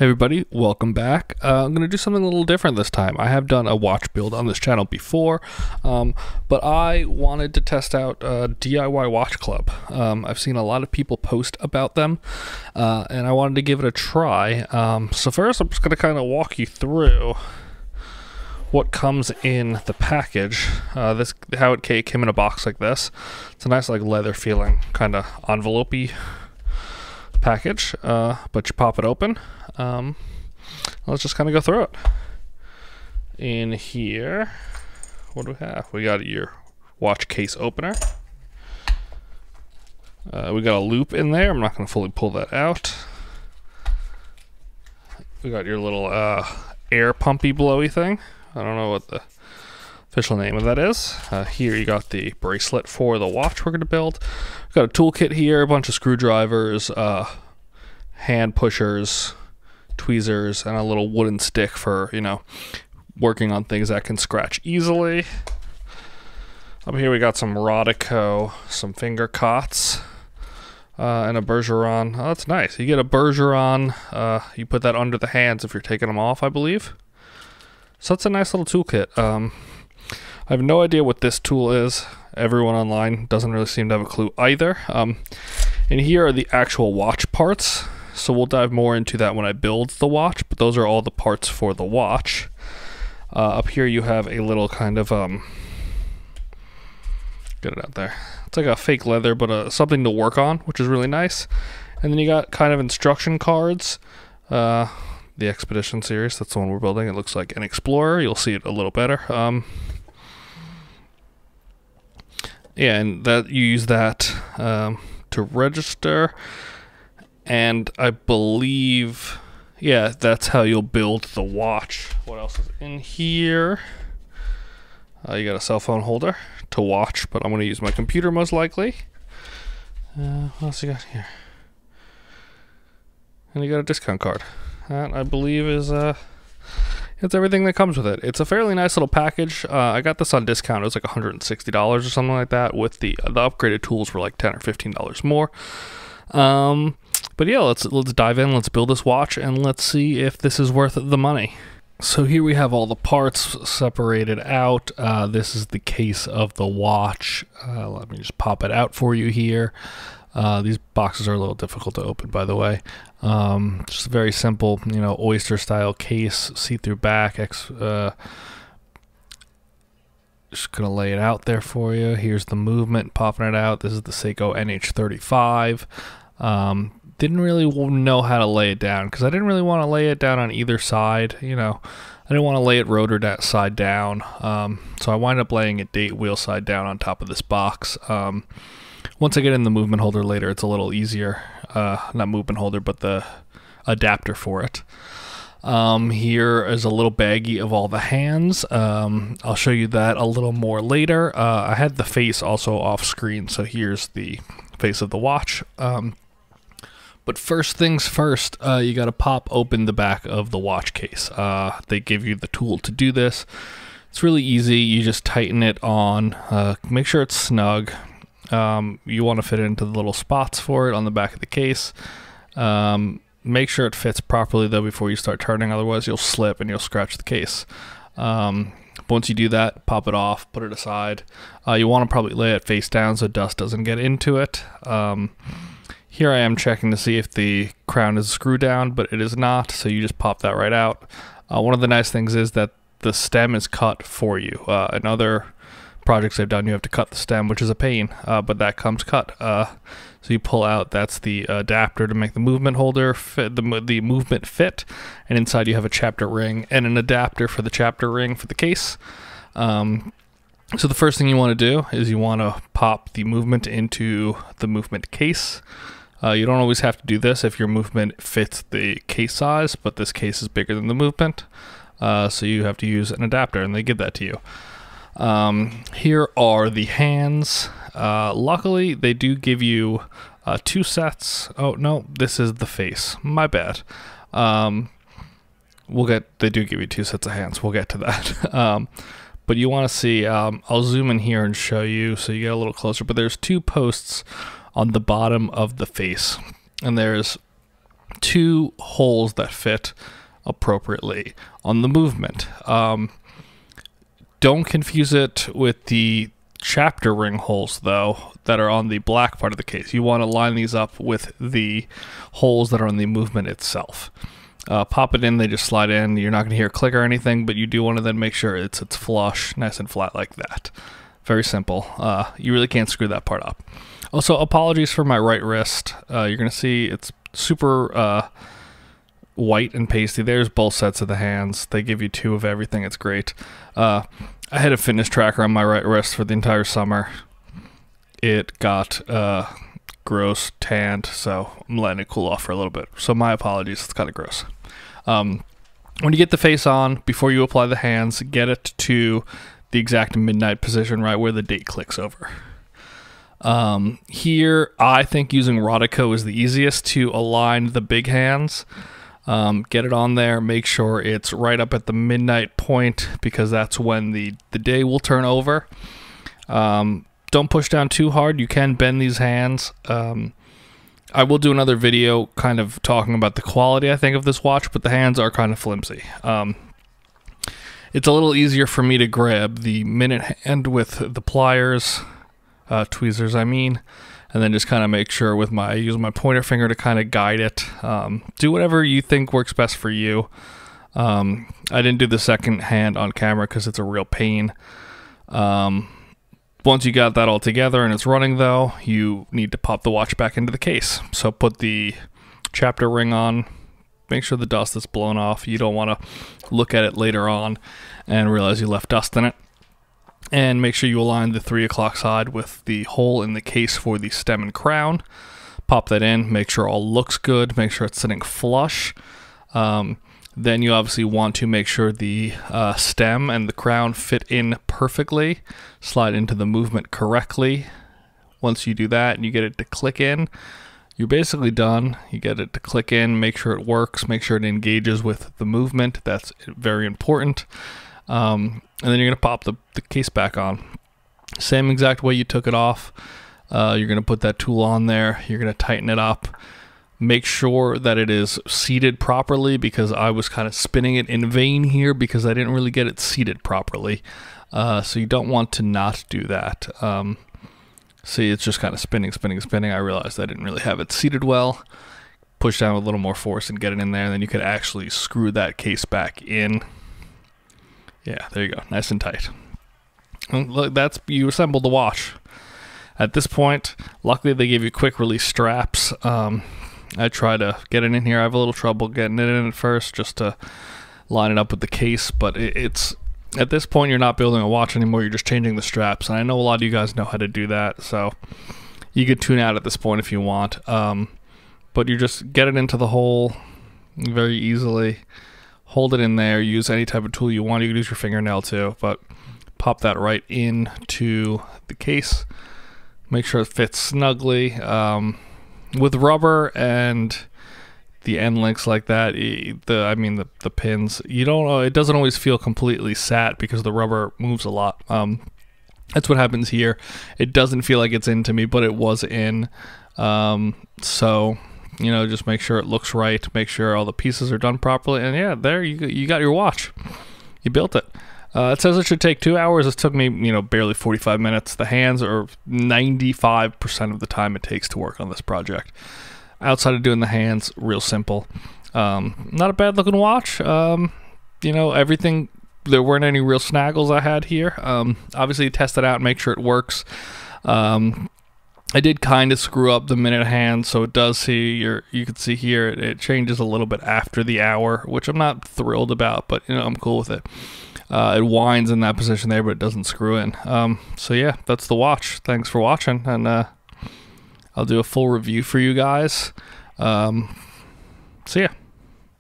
Hey everybody, welcome back. I'm going to do something a little different this time. I have done a watch build on this channel before, but I wanted to test out DIY Watch Club. I've seen a lot of people post about them, and I wanted to give it a try. So first I'm just going to kind of walk you through what comes in the package. How it came in a box like this. It's a nice like leather feeling kind of envelope-y package, but you pop it open. Let's just kind of go through it. In here, what do we have? We got your watch case opener. We got a loop in there. I'm not going to fully pull that out. We got your little air pumpy blowy thing. I don't know what the official name of that is. Here you got the bracelet for the watch we're going to build. We've got a toolkit here, a bunch of screwdrivers, hand pushers, tweezers, and a little wooden stick for, you know, working on things that can scratch easily. Up here we got some Rodico, some finger cots, and a Bergeron. Oh, that's nice. You get a Bergeron, you put that under the hands if you're taking them off, I believe. So that's a nice little toolkit. I have no idea what this tool is. Everyone online doesn't really seem to have a clue either. And here are the actual watch parts. So we'll dive more into that when I build the watch, but those are all the parts for the watch. Up here you have a little kind of, get it out there. It's like a fake leather, but something to work on, which is really nice. And then you got kind of instruction cards. The Expedition series, that's the one we're building. It looks like an Explorer. You'll see it a little better. Yeah, and that you use that to register. And I believe, yeah, that's how you'll build the watch. What else is in here? You got a cell phone holder to watch, but I'm going to use my computer most likely. What else you got here? And you got a discount card. That, I believe, is it's everything that comes with it. It's a fairly nice little package. I got this on discount. It was like $160 or something like that. With the upgraded tools were like $10 or $15 more. But yeah, let's dive in, let's build this watch, and let's see if this is worth the money. So here we have all the parts separated out. This is the case of the watch. Let me just pop it out for you here. These boxes are a little difficult to open, by the way. Just a very simple, you know, oyster style case, see-through back. Just gonna lay it out there for you. Here's the movement, popping it out. This is the Seiko NH35. Didn't really know how to lay it down because I didn't really want to lay it down on either side. You know, I didn't want to lay it rotor side down. So I wind up laying it date wheel side down on top of this box. Once I get in the movement holder later, it's a little easier. Not movement holder, but the adapter for it. Here is a little baggie of all the hands. I'll show you that a little more later. I had the face also off screen, so here's the face of the watch. But first things first, you got to pop open the back of the watch case. They give you the tool to do this. It's really easy. You just tighten it on. Make sure it's snug. You want to fit it into the little spots for it on the back of the case. Make sure it fits properly though before you start turning, otherwise you'll slip and you'll scratch the case. Once you do that, pop it off, put it aside. You want to probably lay it face down so dust doesn't get into it. Here I am checking to see if the crown is screw down, but it is not, so you just pop that right out. One of the nice things is that the stem is cut for you. In other projects I've done, you have to cut the stem, which is a pain, but that comes cut. So you pull out, that's the adapter to make the movement holder fit, the movement fit, and inside you have a chapter ring and an adapter for the chapter ring for the case. So the first thing you want to do is you want to pop the movement into the movement case. You don't always have to do this if your movement fits the case size, but this case is bigger than the movement, so you have to use an adapter, and they give that to you. Here are the hands. Luckily, they do give you 2 sets. Oh, no, this is the face. My bad. They do give you 2 sets of hands. We'll get to that. But you want to see, I'll zoom in here and show you so you get a little closer, but there's 2 posts on the bottom of the face, and there's 2 holes that fit appropriately on the movement. Don't confuse it with the chapter ring holes, though, that are on the black part of the case. You want to line these up with the holes that are on the movement itself. Pop it in, they just slide in. You're not going to hear a click or anything, but you do want to then make sure it's flush, nice and flat like that. Very simple. You really can't screw that part up. Also, apologies for my right wrist. You're going to see it's super white and pasty. There's both sets of the hands. They give you 2 of everything. It's great. I had a fitness tracker on my right wrist for the entire summer. It got gross, tanned, so I'm letting it cool off for a little bit. So my apologies. It's kind of gross. When you get the face on, before you apply the hands, get it to the exact midnight position, right where the date clicks over. Here, I think using Rodico is the easiest to align the big hands. Get it on there, make sure it's right up at the midnight point, because that's when the day will turn over. Don't push down too hard. You can bend these hands. I will do another video kind of talking about the quality, I think, of this watch, but the hands are kind of flimsy. It's a little easier for me to grab the minute hand with the pliers, tweezers I mean, and then just kind of make sure with I use my pointer finger to kind of guide it. Do whatever you think works best for you. I didn't do the second hand on camera because it's a real pain. Once you got that all together and it's running, though, you need to pop the watch back into the case. So put the chapter ring on. Make sure the dust is blown off. You don't want to look at it later on and realize you left dust in it. And make sure you align the 3 o'clock side with the hole in the case for the stem and crown. Pop that in. Make sure all looks good. Make sure it's sitting flush. Then you obviously want to make sure the stem and the crown fit in perfectly. Slide into the movement correctly. Once you do that and you get it to click in, you're basically done. You get it to click in, make sure it works, make sure it engages with the movement. That's very important. And then you're going to pop the case back on. Same exact way you took it off. You're going to put that tool on there. You're going to tighten it up. Make sure that it is seated properly, because I was kind of spinning it in vain here because I didn't really get it seated properly. So you don't want to not do that. See, it's just kind of spinning. I realized I didn't really have it seated well. Push down with a little more force and get it in there, and then you could actually screw that case back in. Yeah, there you go, nice and tight. And look, you assembled the watch. At this point, luckily they gave you quick release straps. I try to get it in here. I have a little trouble getting it in at first, just to line it up with the case, but it's at this point, you're not building a watch anymore, you're just changing the straps, and I know a lot of you guys know how to do that, so you could tune out at this point if you want. But you just get it into the hole very easily, hold it in there, use any type of tool you want. You can use your fingernail too, but pop that right into the case. Make sure it fits snugly. With rubber and the end links like that, the pins, you don't, it doesn't always feel completely sat because the rubber moves a lot. That's what happens here. It doesn't feel like it's into me, but it was in. So, you know, just make sure it looks right, make sure all the pieces are done properly, and yeah, there you got your watch. You built it. It says it should take 2 hours. It took me, barely 45 minutes. The hands are 95% of the time it takes to work on this project. Outside of doing the hands, real simple. Not a bad looking watch. Everything, there weren't any real snaggles I had here. Obviously test it out and make sure it works. I did kind of screw up the minute hand, so it does you can see here, it changes a little bit after the hour, which I'm not thrilled about, but I'm cool with it. It winds in that position there, but it doesn't screw in. So yeah, that's the watch. Thanks for watching, and I'll do a full review for you guys. See ya.